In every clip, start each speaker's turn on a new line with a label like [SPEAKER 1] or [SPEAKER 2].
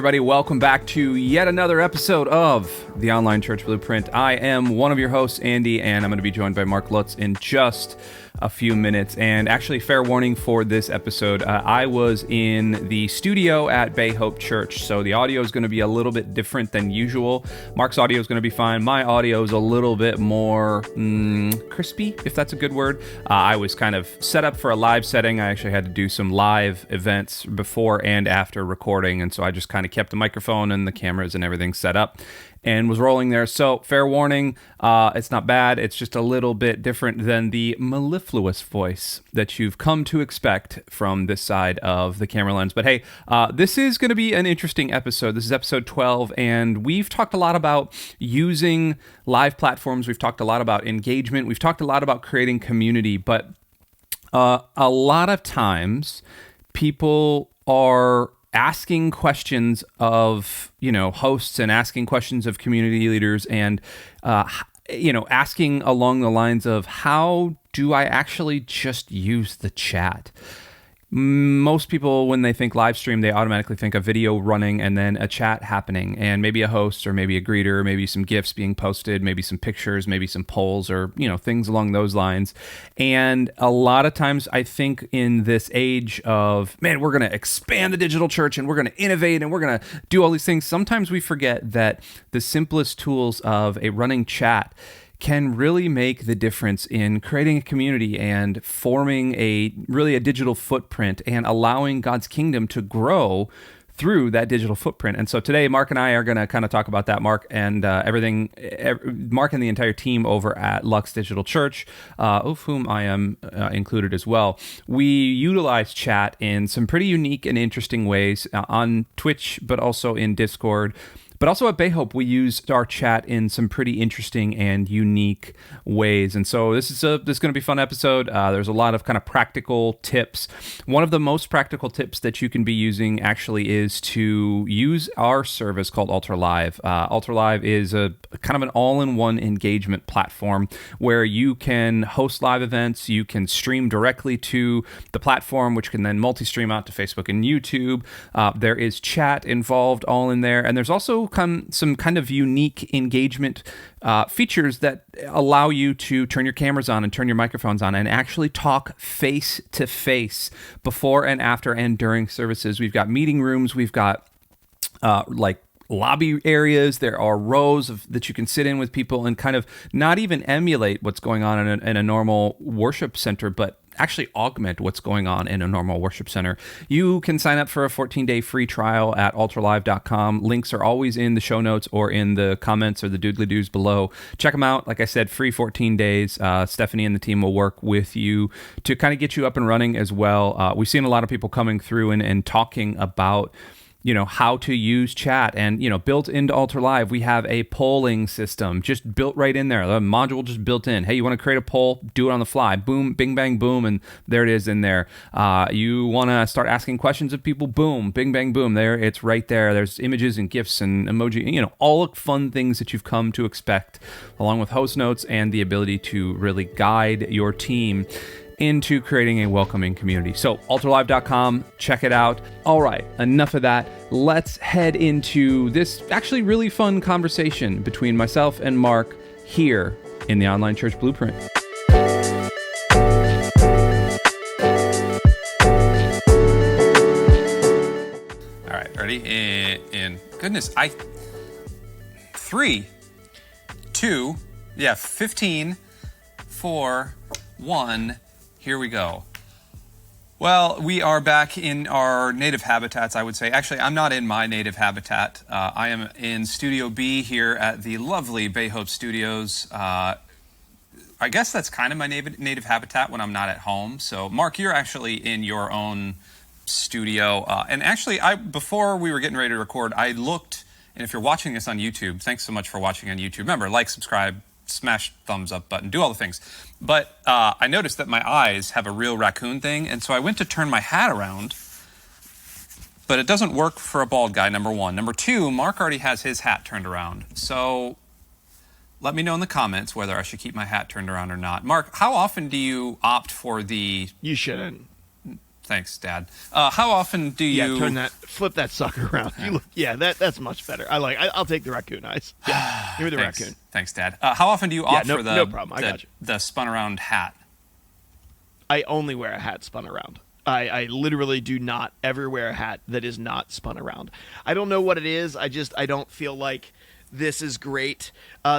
[SPEAKER 1] everybody. Welcome back to yet another episode of the Online Church Blueprint. I am one of your hosts, Andy, and I'm going to be joined by Mark Lutz in just a few minutes. And actually, fair warning for this episode, I was in the studio at Bay Hope Church, so the audio is going to be a little bit different than usual. Mark's audio is going to be fine. My audio is a little bit more crispy, if that's a good word. I was kind of set up for a live setting. I actually had to do some live events before and after recording, and so I just kind of kept the microphone and the cameras and everything set up and was rolling there. So fair warning, it's not bad. It's just a little bit different than the mellifluous voice that you've come to expect from this side of the camera lens. But hey, this is going to be an interesting episode. This is episode 12, and we've talked a lot about using live platforms. We've talked a lot about engagement. We've talked a lot about creating community, but a lot of times people are asking questions of, hosts and asking questions of community leaders and, asking along the lines of, how do I actually just use the chat? Most people, when they think live stream, they automatically think a video running and then a chat happening and maybe a host or maybe a greeter, maybe some GIFs being posted, maybe some pictures, maybe some polls or, things along those lines. And a lot of times I think in this age of, man, we're going to expand the digital church and we're going to innovate and we're going to do all these things. Sometimes we forget that the simplest tools of a running chat can really make the difference in creating a community and forming a digital footprint and allowing God's kingdom to grow through that digital footprint. And so today, Mark and I are going to kind of talk about that. Mark and Mark and the entire team over at Lux Digital Church, of whom I am included as well. We utilize chat in some pretty unique and interesting ways on Twitch, but also in Discord. But also at Bay Hope, we use our chat in some pretty interesting and unique ways. And so this is going to be a fun episode. There's a lot of kind of practical tips. One of the most practical tips that you can be using actually is to use our service called Altar Live. Altar Live is a kind of an all-in-one engagement platform where you can host live events, you can stream directly to the platform, which can then multi-stream out to Facebook and YouTube. There is chat involved all in there, and there's also some kind of unique engagement features that allow you to turn your cameras on and turn your microphones on and actually talk face to face before and after and during services. We've got meeting rooms, we've got lobby areas. There are rows that you can sit in with people and kind of not even emulate what's going on in a normal worship center, but actually augment what's going on in a normal worship center. You can sign up for a 14-day free trial at altarlive.com. Links are always in the show notes or in the comments or the doodly-doos below. Check them out. Like I said, free 14 days. Stephanie and the team will work with you to kind of get you up and running as well. We've seen a lot of people coming through and talking about how to use chat, and, built into Altar Live, we have a polling system just built right in there. The module just built in. Hey, you want to create a poll? Do it on the fly. Boom, bing, bang, boom. And there it is in there. You want to start asking questions of people? Boom, bing, bang, boom. There, it's right there. There's images and GIFs and emoji, all the fun things that you've come to expect, along with host notes and the ability to really guide your team into creating a welcoming community. So altarlive.com, check it out. All right, enough of that. Let's head into this actually really fun conversation between myself and Mark here in the Online Church Blueprint. All right, ready? And goodness, 3, 2, 15, 4, 1, here we go. Well, we are back in our native habitats, I would say. Actually, I'm not in my native habitat. I am in Studio B here at the lovely Bay Hope Studios. I guess that's kind of my native habitat when I'm not at home. So, Mark, you're actually in your own studio. And actually, before we were getting ready to record, I looked, and if you're watching this on YouTube, thanks so much for watching on YouTube. Remember, like, subscribe, smash thumbs up button, do all the things. But I noticed that my eyes have a real raccoon thing, and so I went to turn my hat around, but it doesn't work for a bald guy, number one. Number two, Mark already has his hat turned around. So let me know in the comments whether I should keep my hat turned around or not. Mark, how often do you opt for the...
[SPEAKER 2] You shouldn't.
[SPEAKER 1] Thanks, Dad. How often do you...
[SPEAKER 2] Flip that sucker around. That's much better. I'll take the raccoon eyes. Yeah, give me the raccoon.
[SPEAKER 1] Thanks, Dad. How often do you opt for
[SPEAKER 2] no problem. I got you.
[SPEAKER 1] The spun around hat?
[SPEAKER 2] I only wear a hat spun around. I literally do not ever wear a hat that is not spun around. I don't know what it is. I don't feel like this is great.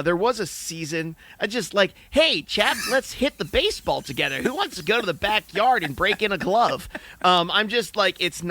[SPEAKER 2] There was a season, I just like, hey, chaps, let's hit the baseball together. Who wants to go to the backyard and break in a glove? I'm just like, it's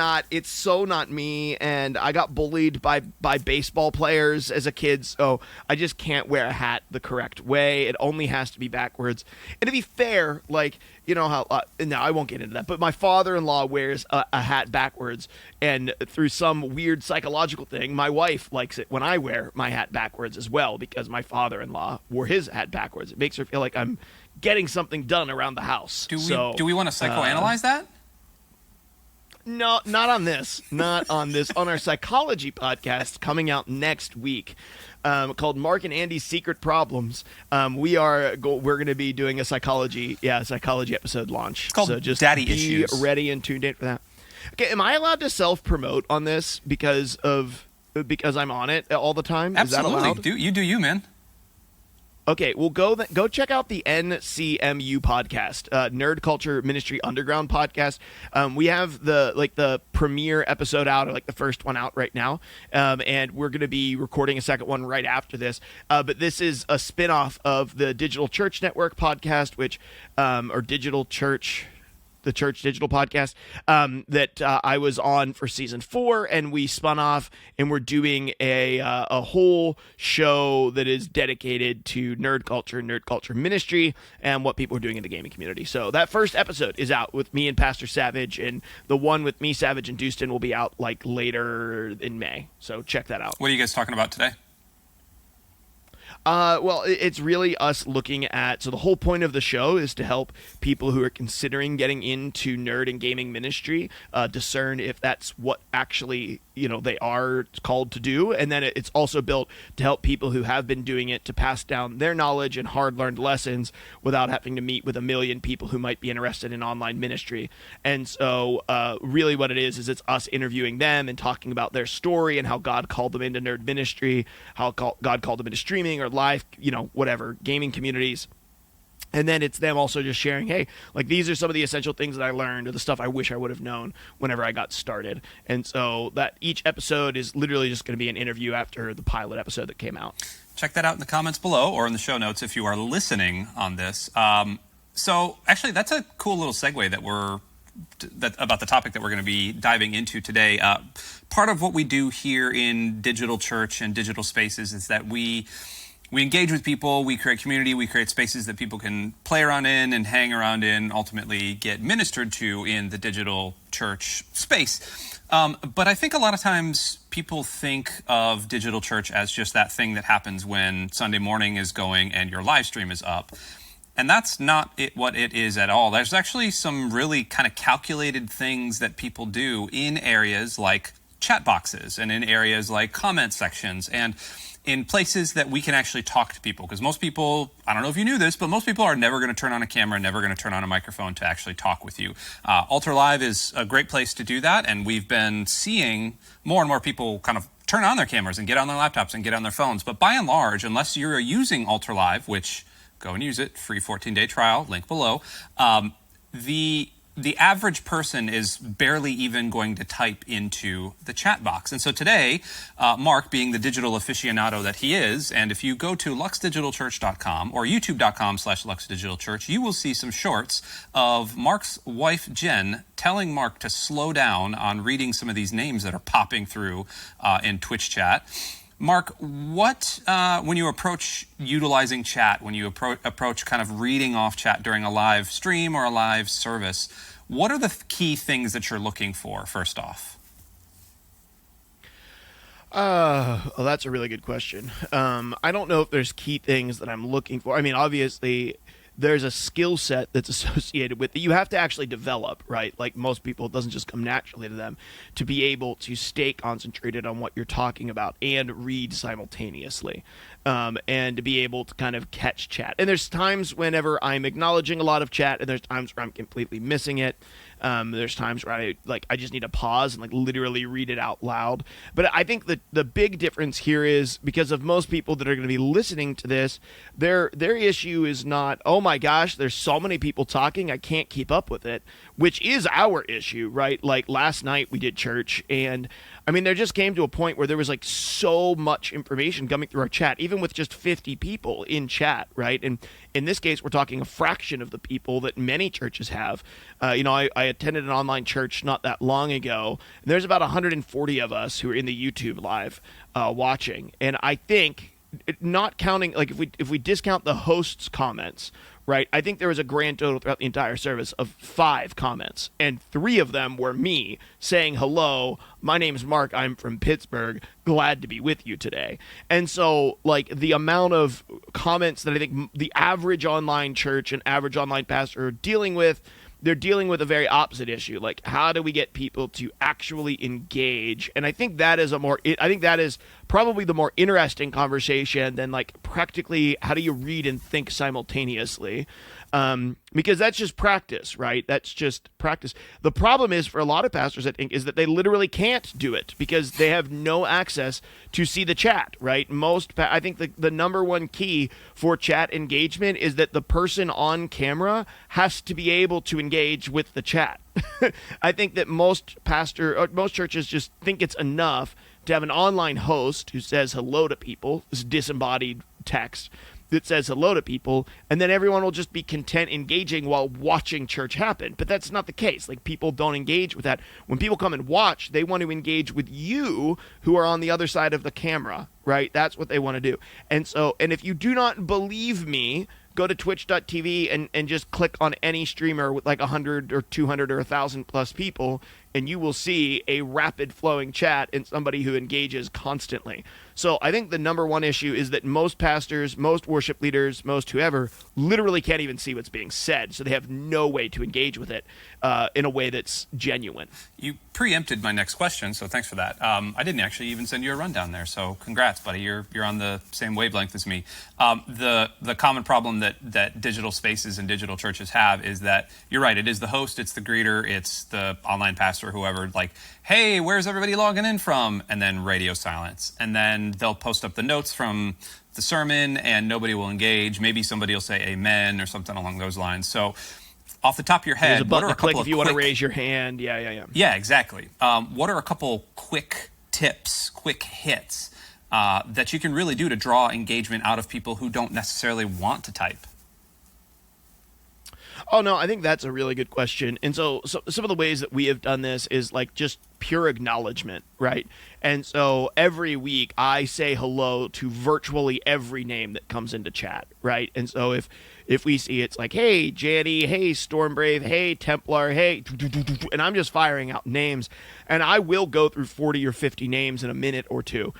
[SPEAKER 2] so not me, and I got bullied by baseball players as a kid, so I just can't wear a hat the correct way. It only has to be backwards. And to be fair, like, you know how, no, I won't get into that, but my father-in-law wears a hat backwards, and through some weird psychological thing, my wife likes it when I wear my hat backwards as well, because my father-in-law wore his hat backwards. It makes her feel like I'm getting something done around the house.
[SPEAKER 1] Do we want to psychoanalyze that?
[SPEAKER 2] No, not on this. Not on this. On our psychology podcast coming out next week, called Mark and Andy's Secret Problems, we're going to be doing a psychology episode launch.
[SPEAKER 1] It's called
[SPEAKER 2] so just
[SPEAKER 1] Daddy
[SPEAKER 2] be
[SPEAKER 1] Issues.
[SPEAKER 2] Ready and tuned in for that. Okay, am I allowed to self-promote on this because I'm on it all the time?
[SPEAKER 1] Absolutely.
[SPEAKER 2] Is that allowed?
[SPEAKER 1] Do you, man.
[SPEAKER 2] Okay, well, go check out the NCMU podcast, Nerd Culture Ministry Underground podcast. We have the premiere episode out, or like the first one out right now, and we're going to be recording a second one right after this. But this is a spinoff of the Digital Church Network podcast, or Digital Church... the Church Digital podcast that I was on for season 4, and we spun off, and we're doing a whole show that is dedicated to nerd culture ministry, and what people are doing in the gaming community. So that first episode is out with me and Pastor Savage, and the one with me, Savage, and Dustin will be out like later in May. So check that out.
[SPEAKER 1] What are you guys talking about today?
[SPEAKER 2] Well, it's really us looking at, so the whole point of the show is to help people who are considering getting into nerd and gaming ministry discern if that's what actually, they are called to do. And then it's also built to help people who have been doing it to pass down their knowledge and hard-learned lessons without having to meet with a million people who might be interested in online ministry. And so really what it is it's us interviewing them and talking about their story and how God called them into nerd ministry, how God called them into streaming or live, whatever, gaming communities. And then it's them also just sharing, hey, like these are some of the essential things that I learned or the stuff I wish I would have known whenever I got started. And so that each episode is literally just going to be an interview after the pilot episode that came out.
[SPEAKER 1] Check that out in the comments below or in the show notes if you are listening on this. So actually, that's a cool little segue about the topic that we're going to be diving into today. Part of what we do here in digital church and digital spaces is that we engage with people, we create community, we create spaces that people can play around in and hang around in, ultimately get ministered to in the digital church space. But I think a lot of times people think of digital church as just that thing that happens when Sunday morning is going and your live stream is up. And that's not what it is at all. There's actually some really kind of calculated things that people do in areas like chat boxes and in areas like comment sections and in places that we can actually talk to people. Because most people, I don't know if you knew this, but most people are never going to turn on a camera, never going to turn on a microphone to actually talk with you. Altar Live is a great place to do that, and we've been seeing more and more people kind of turn on their cameras and get on their laptops and get on their phones. But by and large, unless you're using Altar Live, which go and use it, free 14-day trial, link below, the average person is barely even going to type into the chat box. And so today, Mark, being the digital aficionado that he is, and if you go to luxdigitalchurch.com or youtube.com/luxdigitalchurch, you will see some shorts of Mark's wife, Jen, telling Mark to slow down on reading some of these names that are popping through in Twitch chat. Mark, when you approach utilizing chat, when you approach kind of reading off chat during a live stream or a live service, what are the key things that you're looking for, first off?
[SPEAKER 2] Well, that's a really good question. I don't know if there's key things that I'm looking for. I mean, obviously, there's a skill set that's associated with it. You have to actually develop, right? Like most people, it doesn't just come naturally to them to be able to stay concentrated on what you're talking about and read simultaneously. and to be able to kind of catch chat. And there's times whenever I'm acknowledging a lot of chat, and there's times where I'm completely missing it. There's times where I just need to pause and like literally read it out loud. But I think the big difference here is because of most people that are going to be listening to this, their issue is not, oh my gosh, there's so many people talking, I can't keep up with it, which is our issue, right? Like last night we did church, and I mean, there just came to a point where there was like so much information coming through our chat, even with just 50 people in chat, right? And in this case, we're talking a fraction of the people that many churches have. I attended an online church not that long ago, and there's about 140 of us who are in the YouTube live watching. And I think, not counting, like if we discount the host's comments, right, I think there was a grand total throughout the entire service of 5 comments, and 3 of them were me saying, hello, my name's Mark, I'm from Pittsburgh, glad to be with you today. And so, like, the amount of comments that I think the average online church and average online pastor are dealing with, they're dealing with a very opposite issue. Like, how do we get people to actually engage? And I think that is probably the more interesting conversation than like practically how do you read and think simultaneously? Because that's just practice, right? That's just practice. The problem is for a lot of pastors, I think, is that they literally can't do it because they have no access to see the chat, right? I think the number one key for chat engagement is that the person on camera has to be able to engage with the chat. I think that most churches just think it's enough to have an online host who says hello to people, this disembodied text that says hello to people, and then everyone will just be content engaging while watching church happen. But that's not the case. Like, people don't engage with that. When people come and watch, they want to engage with you who are on the other side of the camera, right? That's what they want to do. And if you do not believe me, go to twitch.tv and just click on any streamer with like 100 or 200 or 1,000 plus people, and you will see a rapid flowing chat and somebody who engages constantly. So I think the number one issue is that most pastors, most worship leaders, most whoever literally can't even see what's being said. So they have no way to engage with it in a way that's genuine.
[SPEAKER 1] You preempted my next question, so thanks for that. I didn't actually even send you a rundown there, so congrats, buddy. You're on the same wavelength as me. The common problem that digital spaces and digital churches have is that, you're right, it is the host, it's the greeter, it's the online pastor, whoever, like, hey, where's everybody logging in from? And then radio silence. And then they'll post up the notes from the sermon and nobody will engage. Maybe somebody will say amen or something along those lines. So off the top of your head,
[SPEAKER 2] there's a button to click if you want to raise your hand. Yeah.
[SPEAKER 1] Yeah, exactly. What are a couple quick tips, quick hits that you can really do to draw engagement out of people who don't necessarily want to type?
[SPEAKER 2] Oh, no, I think that's a really good question. And so some of the ways that we have done this is like just pure acknowledgement, right? And so every week I say hello to virtually every name that comes into chat, right? And so if we see it's like, hey, Janny, hey, Stormbrave, hey, Templar, hey, and I'm just firing out names, and I will go through 40 or 50 names in a minute or two,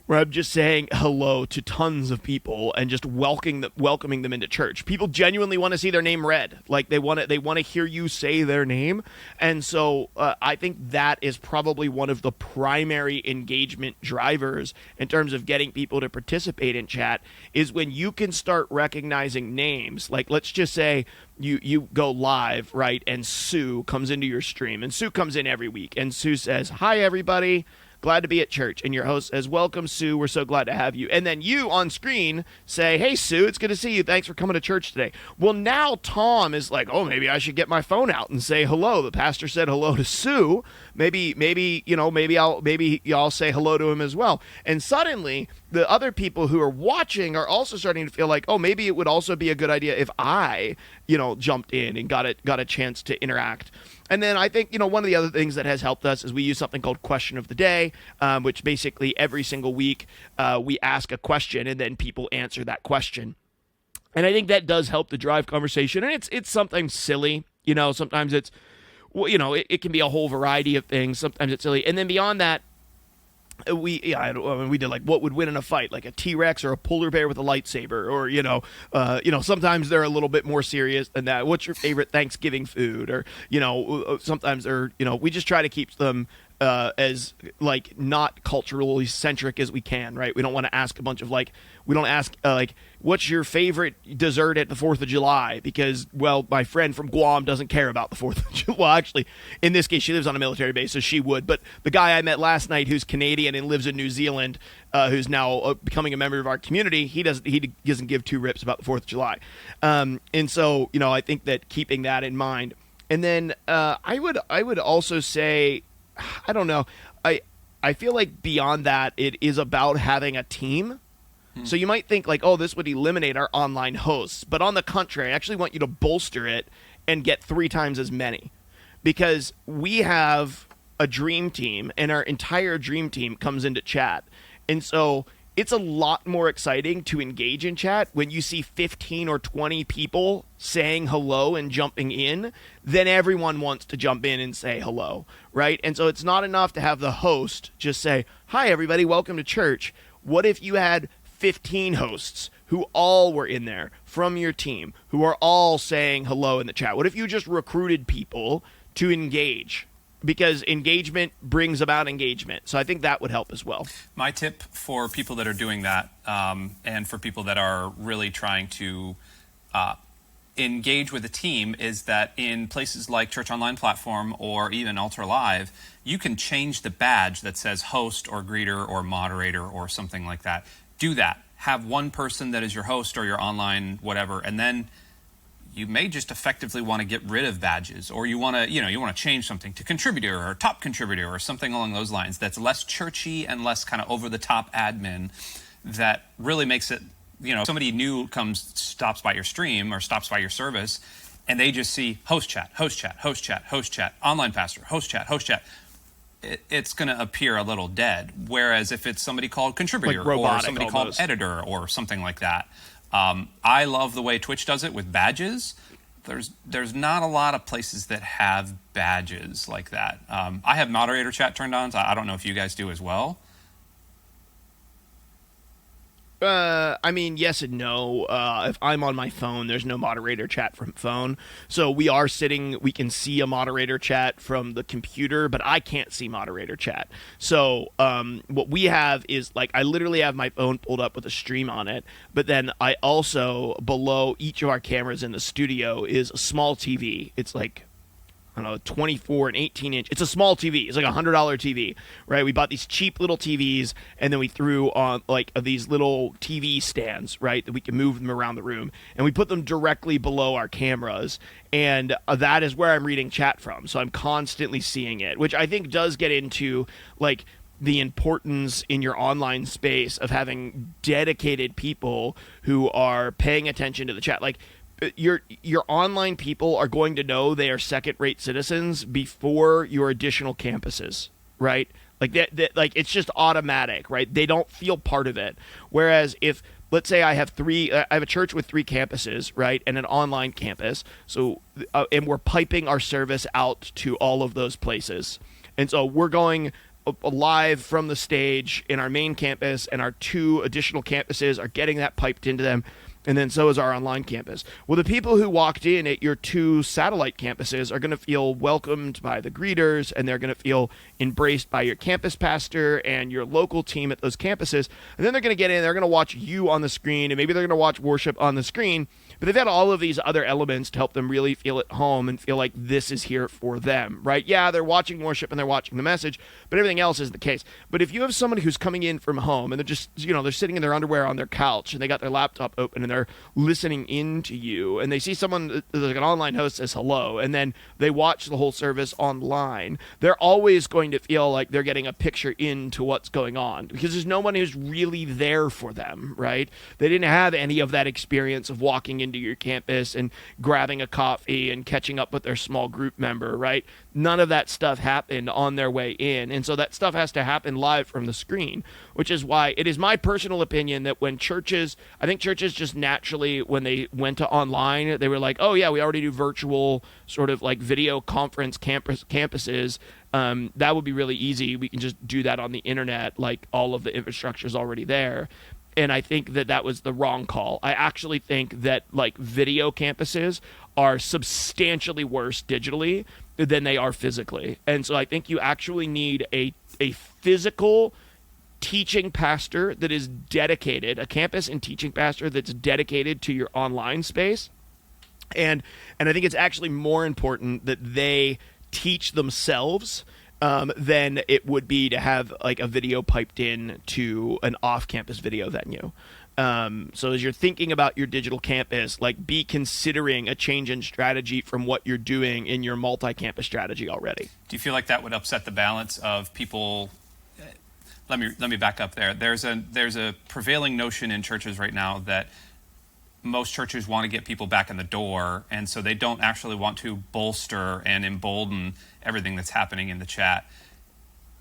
[SPEAKER 2] where I'm just saying hello to tons of people and just welcoming them into church. People genuinely want to see their name read. Like, they want to hear you say their name. And so I think that is probably one of the primary engagement drivers in terms of getting people to participate in chat, is when you can start recognizing names. Like, let's just say you go live, right, and Sue comes into your stream. And Sue comes in every week. And Sue says, hi, everybody. Glad to be at church. And your host says, welcome, Sue. We're so glad to have you. And then you on screen say, hey, Sue, it's good to see you. Thanks for coming to church today. Well, now Tom is like, oh, maybe I should get my phone out and say hello. The pastor said hello to Sue. Maybe y'all say hello to him as well. And suddenly the other people who are watching are also starting to feel like, oh, maybe it would also be a good idea if I, jumped in and got a chance to interact. And then I think, one of the other things that has helped us is we use something called Question of the Day, which basically every single week we ask a question and then people answer that question. And I think that does help to drive conversation. And it's sometimes silly, sometimes it's, it can be a whole variety of things. Sometimes it's silly. And then beyond that, we did like what would win in a fight, like a T-Rex or a polar bear with a lightsaber, or sometimes they're a little bit more serious than that. What's your favorite Thanksgiving food? Or sometimes we just try to keep them as like not culturally centric as we can, right? We don't want to ask a bunch of like, we don't ask like, what's your favorite dessert at the 4th of July? Because, well, my friend from Guam doesn't care about the 4th of July. Well, actually, in this case, she lives on a military base, so she would. But the guy I met last night who's Canadian and lives in New Zealand, who's now becoming a member of our community, he doesn't give two rips about the 4th of July. And so, you know, I think that keeping that in mind. And then I would also say, I don't know, I feel like beyond that, it is about having a team. So you might think like, oh, this would eliminate our online hosts. But on the contrary, I actually want you to bolster it and get 3 times as many. Because we have a dream team, and our entire dream team comes into chat. And so it's a lot more exciting to engage in chat when you see 15 or 20 people saying hello and jumping in, then everyone wants to jump in and say hello, right? And so it's not enough to have the host just say, hi, everybody, welcome to church. What if you had 15 hosts who all were in there from your team, who are all saying hello in the chat? What if you just recruited people to engage? Because engagement brings about engagement. So I think that would help as well.
[SPEAKER 1] My tip for people that are doing that, and for people that are really trying to engage with a team, is that in places like Church Online Platform or even Altar Live, you can change the badge that says host or greeter or moderator or something like that. Do that. Have one person that is your host or your online whatever, and then you may just effectively want to get rid of badges, or you want to change something to contributor or top contributor or something along those lines that's less churchy and less kind of over the top admin, that really makes it, somebody new stops by your stream or stops by your service, and they just see host chat, online pastor, host chat. It's going to appear a little dead. Whereas if it's somebody called contributor, like or somebody almost called editor or something like that, I love the way Twitch does it with badges. There's not a lot of places that have badges like that. I have moderator chat turned on, so I don't know if you guys do as well.
[SPEAKER 2] I mean, yes and no. If I'm on my phone, there's no moderator chat from phone. So we can see a moderator chat from the computer, but I can't see moderator chat. So what we have is, like, I literally have my phone pulled up with a stream on it, but then I also, below each of our cameras in the studio, is a small TV. It's like, I don't know, 24 and 18 inch. It's a small TV. It's like a $100 TV, right? We bought these cheap little TVs, and then we threw on like these little TV stands, right, that we can move them around the room, and we put them directly below our cameras, and that is where I'm reading chat from. So I'm constantly seeing it, which I think does get into like the importance in your online space of having dedicated people who are paying attention to the chat. Like, your online people are going to know they are second-rate citizens before your additional campuses, right? Like that, like it's just automatic, right? They don't feel part of it. Whereas if, let's say, I have a church with 3 campuses, right, and an online campus, so and we're piping our service out to all of those places, and so we're going live from the stage in our main campus, and our 2 additional campuses are getting that piped into them. And then so is our online campus. Well, the people who walked in at your 2 satellite campuses are going to feel welcomed by the greeters, and they're going to feel embraced by your campus pastor and your local team at those campuses. And then they're going to get in, they're going to watch you on the screen, and maybe they're going to watch worship on the screen. But they've got all of these other elements to help them really feel at home and feel like this is here for them, right? Yeah, they're watching worship and they're watching the message, but everything else is the case. But if you have somebody who's coming in from home and they're just, they're sitting in their underwear on their couch and they got their laptop open and they're listening into you, and they see someone like an online host says hello, and then they watch the whole service online, they're always going to feel like they're getting a picture into what's going on, because there's no one who's really there for them, right? They didn't have any of that experience of walking into your campus and grabbing a coffee and catching up with their small group member, right? None of that stuff happened on their way in, and so that stuff has to happen live from the screen, which is why it is my personal opinion that when I think churches just naturally, when they went to online, they were like, oh yeah, we already do virtual sort of like video conference campuses. That would be really easy. We can just do that on the internet, like all of the infrastructure is already there. And I think that was the wrong call. I actually think that like video campuses are substantially worse digitally than they are physically. And so I think you actually need a physical teaching pastor that is dedicated, a campus and teaching pastor that's dedicated to your online space. And I think it's actually more important that they teach themselves than it would be to have like a video piped in to an off-campus video venue. So as you're thinking about your digital campus, like be considering a change in strategy from what you're doing in your multi-campus strategy already.
[SPEAKER 1] Do you feel like that would upset the balance of people? Let me back up there. There's a prevailing notion in churches right now that most churches want to get people back in the door, and so they don't actually want to bolster and embolden everything that's happening in the chat.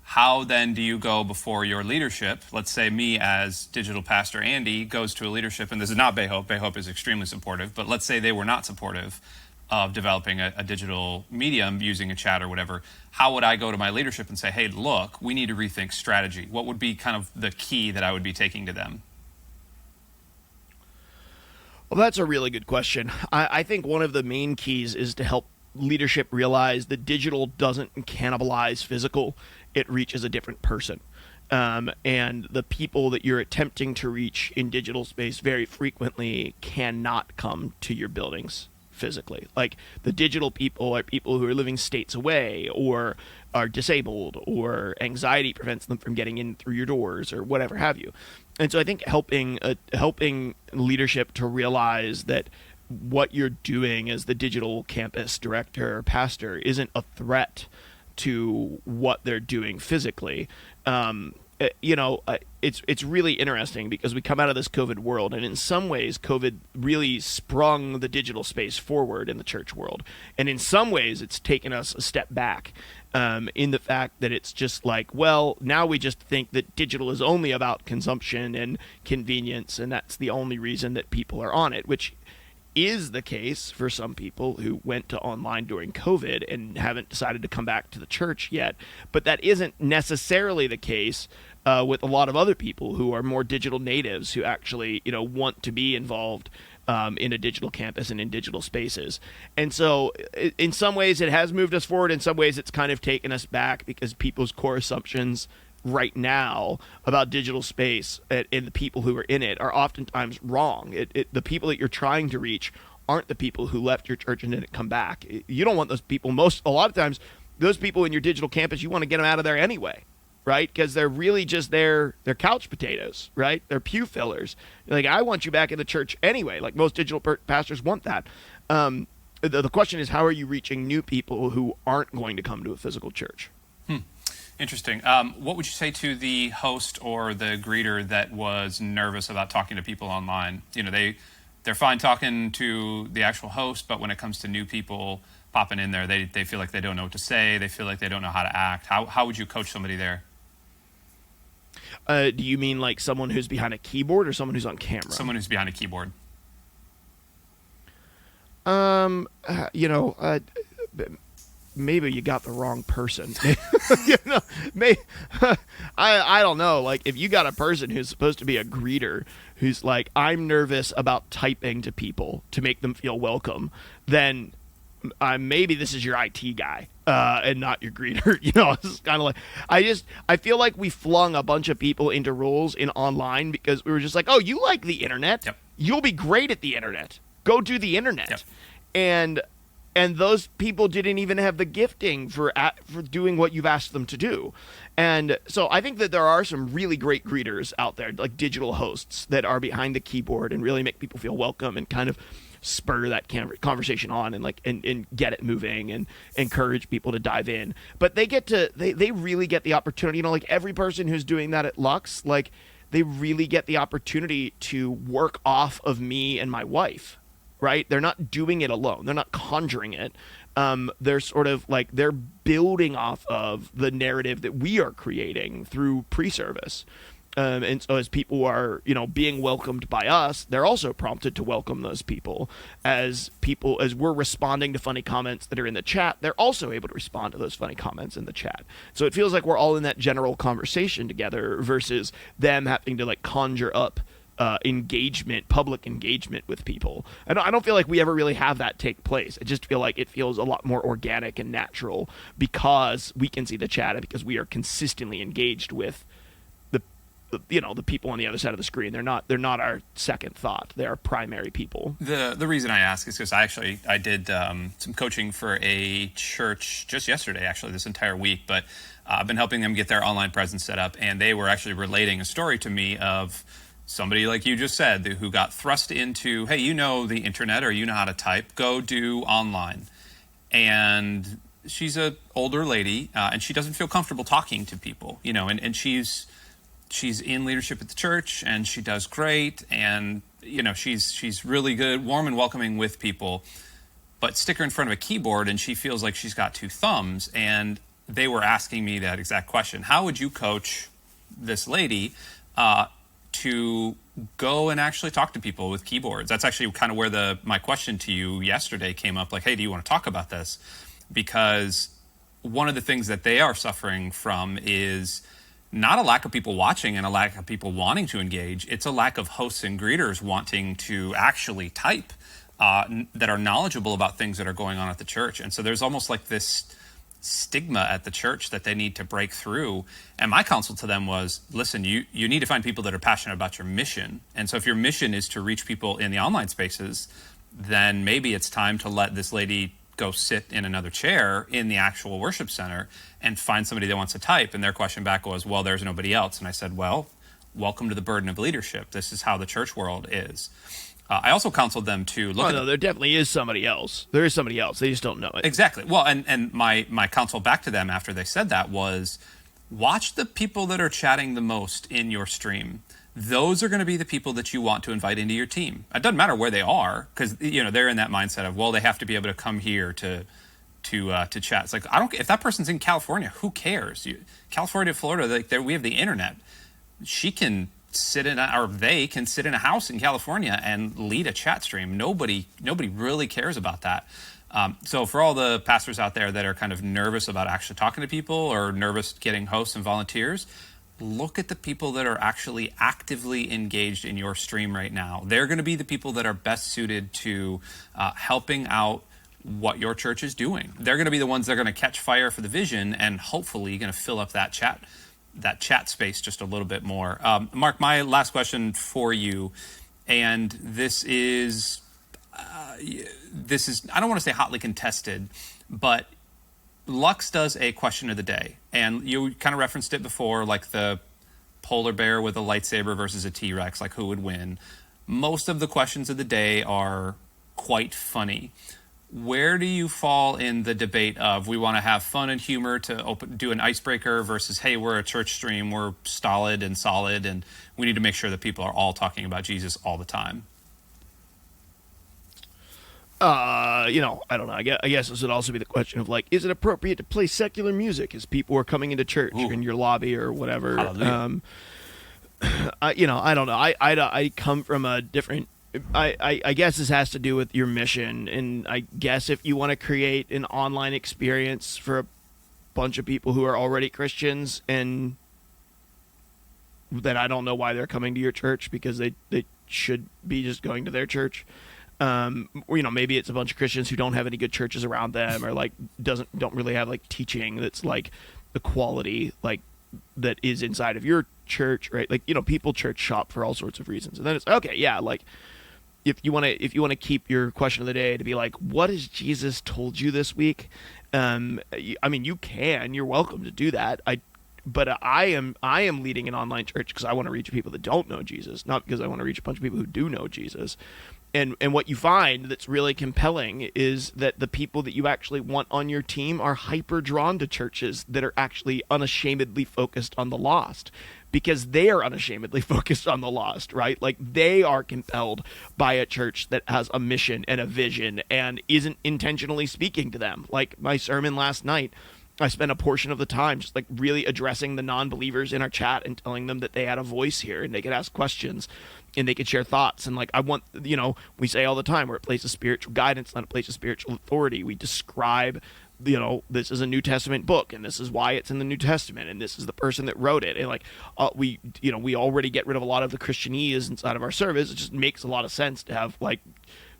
[SPEAKER 1] How then do you go before your leadership? Let's say me as digital pastor Andy goes to a leadership, and this is not Bayhope. Bayhope is extremely supportive, but let's say they were not supportive of developing a digital medium using a chat or whatever. How would I go to my leadership and say, hey, look, we need to rethink strategy? What would be kind of the key that I would be taking to them?
[SPEAKER 2] Well, that's a really good question. I think one of the main keys is to help leadership realize that digital doesn't cannibalize physical. It reaches a different person. And the people that you're attempting to reach in digital space very frequently cannot come to your buildings physically. Like the digital people are people who are living states away or are disabled or anxiety prevents them from getting in through your doors or whatever have you. And so I think helping leadership to realize that what you're doing as the digital campus director or pastor isn't a threat to what they're doing physically. It's really interesting because we come out of this COVID world, and in some ways, COVID really sprung the digital space forward in the church world. And in some ways, it's taken us a step back in the fact that it's just like, well, now we just think that digital is only about consumption and convenience, and that's the only reason that people are on it, which is the case for some people who went to online during COVID and haven't decided to come back to the church yet. But that isn't necessarily the case with a lot of other people who are more digital natives who actually, want to be involved in a digital campus and in digital spaces. And so in some ways it has moved us forward. In some ways it's kind of taken us back because people's core assumptions right now about digital space and the people who are in it are oftentimes wrong. The people that you're trying to reach aren't the people who left your church and didn't come back. You don't want those people. A lot of times, those people in your digital campus, you want to get them out of there anyway, right? Because they're really just they're couch potatoes, right? They're pew fillers. Like, I want you back in the church anyway. Like most digital pastors want that. The question is, how are you reaching new people who aren't going to come to a physical church?
[SPEAKER 1] Interesting. What would you say to the host or the greeter that was nervous about talking to people online? They're fine talking to the actual host, but when it comes to new people popping in there, they feel like they don't know what to say. They feel like they don't know how to act. How would you coach somebody there?
[SPEAKER 2] Do you mean like someone who's behind a keyboard or someone who's on camera? Someone
[SPEAKER 1] who's behind a keyboard.
[SPEAKER 2] Maybe you got the wrong person. I don't know. Like, if you got a person who's supposed to be a greeter who's like, I'm nervous about typing to people to make them feel welcome, then maybe this is your IT guy and not your greeter. It's kind of like, I feel like we flung a bunch of people into roles in online because we were just like, oh, you like the internet?
[SPEAKER 1] Yep.
[SPEAKER 2] You'll be great at the internet. Go do the internet.
[SPEAKER 1] Yep.
[SPEAKER 2] And those people didn't even have the gifting for doing what you've asked them to do. And so I think that there are some really great greeters out there, like digital hosts that are behind the keyboard and really make people feel welcome and kind of spur that conversation on and get it moving and encourage people to dive in. But they really get the opportunity, like every person who's doing that at Lux, like they really get the opportunity to work off of me and my wife. Right? They're not doing it alone. They're not conjuring it. They're sort of like they're building off of the narrative that we are creating through pre-service. And so as people are, being welcomed by us, they're also prompted to welcome those people. As we're responding to funny comments that are in the chat, they're also able to respond to those funny comments in the chat. So it feels like we're all in that general conversation together versus them having to conjure up engagement, public engagement with people. I don't feel like we ever really have that take place. I just feel like it feels a lot more organic and natural because we can see the chat and because we are consistently engaged with the people on the other side of the screen. They're not our second thought. They're our primary people.
[SPEAKER 1] The reason I ask is because I did some coaching for a church just yesterday, actually this entire week, but I've been helping them get their online presence set up, and they were actually relating a story to me of somebody like you just said who got thrust into, hey, you know the internet or you know how to type, go do online. And she's an older lady, and she doesn't feel comfortable talking to people, and she's in leadership at the church, and she does great, and she's really good, warm and welcoming with people, but stick her in front of a keyboard and she feels like she's got two thumbs. And they were asking me that exact question: how would you coach this lady to go and actually talk to people with keyboards? That's actually kind of where my question to you yesterday came up, like, hey, do you want to talk about this? Because one of the things that they are suffering from is not a lack of people watching and a lack of people wanting to engage. It's a lack of hosts and greeters wanting to actually type that are knowledgeable about things that are going on at the church. And so there's almost like this stigma at the church that they need to break through. And my counsel to them was, listen, you need to find people that are passionate about your mission. And so if your mission is to reach people in the online spaces, then maybe it's time to let this lady go sit in another chair in the actual worship center and find somebody that wants to type. And their question back was, well, there's nobody else. And I said, well, welcome to the burden of leadership. This is how the church world is. I also counseled them to look
[SPEAKER 2] there definitely is somebody else. There is somebody else. They just don't know it.
[SPEAKER 1] Exactly. Well, and my counsel back to them after they said that was, watch the people that are chatting the most in your stream. Those are going to be the people that you want to invite into your team. It doesn't matter where they are, because they're in that mindset of, well, they have to be able to come here to chat. It's like, if that person's in California, who cares? California, Florida, we have the internet. She can they can sit in a house in California and lead a chat stream. Nobody really cares about that. So for all the pastors out there that are kind of nervous about actually talking to people or nervous getting hosts and volunteers, look at the people that are actually actively engaged in your stream right now. They're going to be the people that are best suited to helping out what your church is doing. They're going to be the ones that are going to catch fire for the vision and hopefully going to fill up that chat space just a little bit more. Mark, my last question for you, and this is I don't want to say hotly contested, but Lux does a question of the day, and you kind of referenced it before, like the polar bear with a lightsaber versus a T-Rex, like who would win. Most of the questions of the day are quite funny. Where do you fall in the debate of we want to have fun and humor to do an icebreaker versus, hey, we're a church stream, we're stolid and solid, and we need to make sure that people are all talking about Jesus all the time?
[SPEAKER 2] I don't know. I guess this would also be the question of, like, is it appropriate to play secular music as people are coming into church or in your lobby or whatever? I don't know. I come from a different. I guess this has to do with your mission, and I guess if you want to create an online experience for a bunch of people who are already Christians, and then I don't know why they're coming to your church, because they should be just going to their church. Maybe it's a bunch of Christians who don't have any good churches around them, or like don't really have like teaching that's like the quality like that is inside of your church, right? Like, people church shop for all sorts of reasons, and then it's okay, yeah, like if you want to keep your question of the day to be like, what has Jesus told you this week? You're welcome to do that. But I am leading an online church because I want to reach people that don't know Jesus, not because I want to reach a bunch of people who do know Jesus. And what you find that's really compelling is that the people that you actually want on your team are hyper drawn to churches that are actually unashamedly focused on the lost, because they are unashamedly focused on the lost, right? Like, they are compelled by a church that has a mission and a vision and isn't intentionally speaking to them. Like my sermon last night, I spent a portion of the time just like really addressing the non-believers in our chat and telling them that they had a voice here and they could ask questions and they could share thoughts. And like, I want, we say all the time, we're a place of spiritual guidance, not a place of spiritual authority. We describe this is a New Testament book, and this is why it's in the New Testament, and this is the person that wrote it. And like, we already get rid of a lot of the Christianese inside of our service. It just makes a lot of sense to have like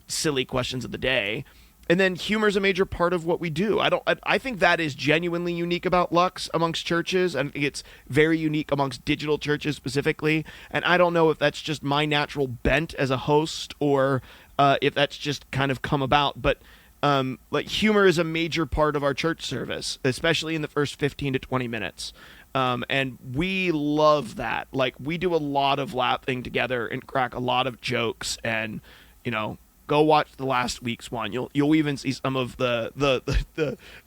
[SPEAKER 2] silly questions of the day. And then humor is a major part of what we do. I think that is genuinely unique about Lux amongst churches, and I think it's very unique amongst digital churches specifically. And I don't know if that's just my natural bent as a host, or if that's just kind of come about. But like, humor is a major part of our church service, especially in the first 15 to 20 minutes. And we love that. Like, we do a lot of laughing together and crack a lot of jokes, and go watch the last week's one. You'll even see some of the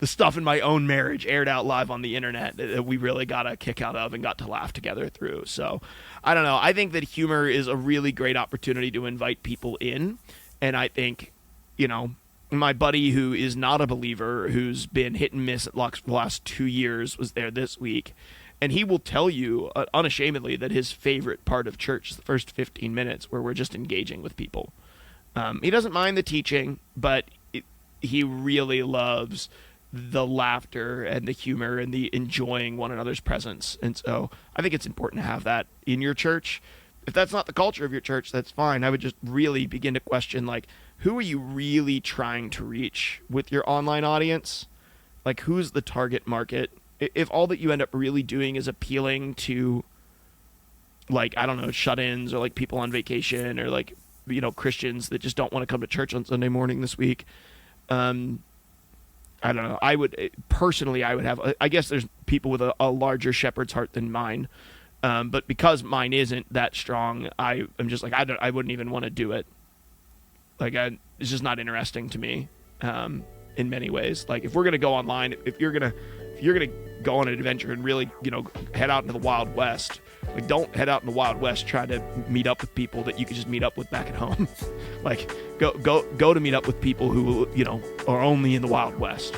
[SPEAKER 2] stuff in my own marriage aired out live on the internet that we really got a kick out of and got to laugh together through. So I don't know. I think that humor is a really great opportunity to invite people in. And I think, my buddy who is not a believer, who's been hit and miss at Lux for the last 2 years, was there this week. And he will tell you unashamedly that his favorite part of church is the first 15 minutes where we're just engaging with people. He doesn't mind the teaching, but he really loves the laughter and the humor and the enjoying one another's presence. And so I think it's important to have that in your church. If that's not the culture of your church, that's fine. I would just really begin to question, like, who are you really trying to reach with your online audience? Like, who's the target market? If all that you end up really doing is appealing to, like, I don't know, shut-ins, or like people on vacation, or like, Christians that just don't want to come to church on Sunday morning this week. I don't know. I would have, I guess there's people with a larger shepherd's heart than mine. But because mine isn't that strong, I'm just like, I wouldn't even want to do it. Like, it's just not interesting to me, in many ways. Like, if we're going to go online, if you're going to go on an adventure and really, head out into the Wild West, like, don't head out in the Wild West trying to meet up with people that you could just meet up with back at home. Like, go to meet up with people who, are only in the Wild West.